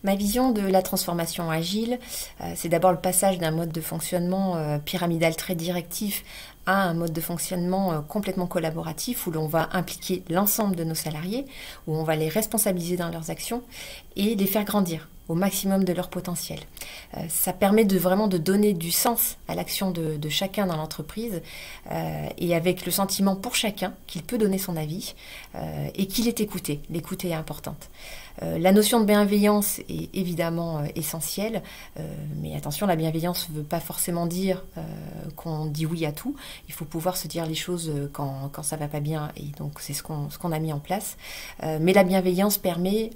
Ma vision de la transformation agile, c'est d'abord le passage d'un mode de fonctionnement pyramidal très directif à un mode de fonctionnement complètement collaboratif où l'on va impliquer l'ensemble de nos salariés, où on va les responsabiliser dans leurs actions et les faire grandir au maximum de leur potentiel. Ça permet vraiment de donner du sens à l'action de chacun dans l'entreprise et avec le sentiment pour chacun qu'il peut donner son avis et qu'il est écouté. L'écoute est importante. La notion de bienveillance est évidemment essentielle, mais attention, la bienveillance ne veut pas forcément dire qu'on dit oui à tout. Il faut pouvoir se dire les choses quand ça ne va pas bien, et donc c'est ce qu'on a mis en place. Mais la bienveillance permet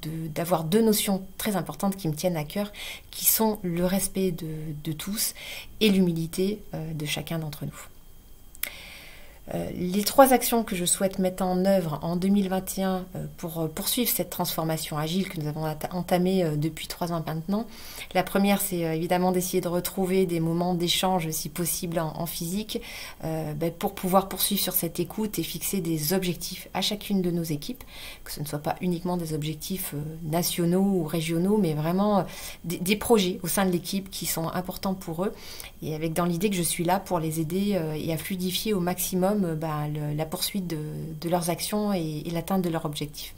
d'avoir deux notions très importantes qui me tiennent à cœur, qui sont le respect de tous et l'humilité de chacun d'entre nous. Les trois actions que je souhaite mettre en œuvre en 2021 pour poursuivre cette transformation agile que nous avons entamée depuis 3 ans maintenant. La première, c'est évidemment d'essayer de retrouver des moments d'échange, si possible en physique, pour pouvoir poursuivre sur cette écoute et fixer des objectifs à chacune de nos équipes, que ce ne soit pas uniquement des objectifs nationaux ou régionaux, mais vraiment des projets au sein de l'équipe qui sont importants pour eux, et avec dans l'idée que je suis là pour les aider et à fluidifier au maximum la poursuite de leurs actions et l'atteinte de leurs objectifs.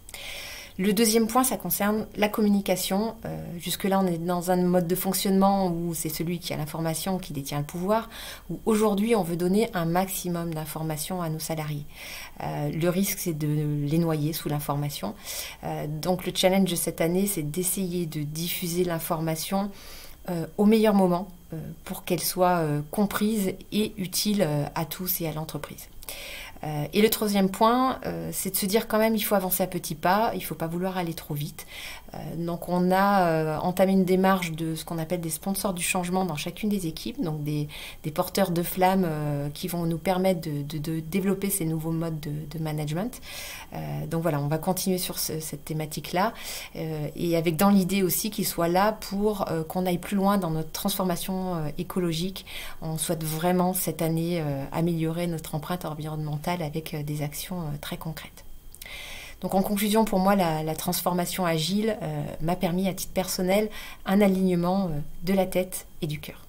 Le deuxième point, ça concerne la communication. Jusque-là, on est dans un mode de fonctionnement où c'est celui qui a l'information qui détient le pouvoir, où aujourd'hui, on veut donner un maximum d'informations à nos salariés. Le risque, c'est de les noyer sous l'information. Donc le challenge de cette année, c'est d'essayer de diffuser l'information au meilleur moment pour qu'elle soit comprise et utile à tous et à l'entreprise. Et le troisième point, c'est de se dire quand même il faut avancer à petits pas, il ne faut pas vouloir aller trop vite. Donc on a entamé une démarche de ce qu'on appelle des sponsors du changement dans chacune des équipes, donc des porteurs de flammes qui vont nous permettre de développer ces nouveaux modes de management. Donc voilà, on va continuer sur cette thématique-là et avec dans l'idée aussi qu'ils soient là pour qu'on aille plus loin dans notre transformation écologique. On souhaite vraiment cette année améliorer notre empreinte environnementale avec des actions très concrètes. Donc en conclusion, pour moi, la transformation agile m'a permis à titre personnel un alignement de la tête et du cœur.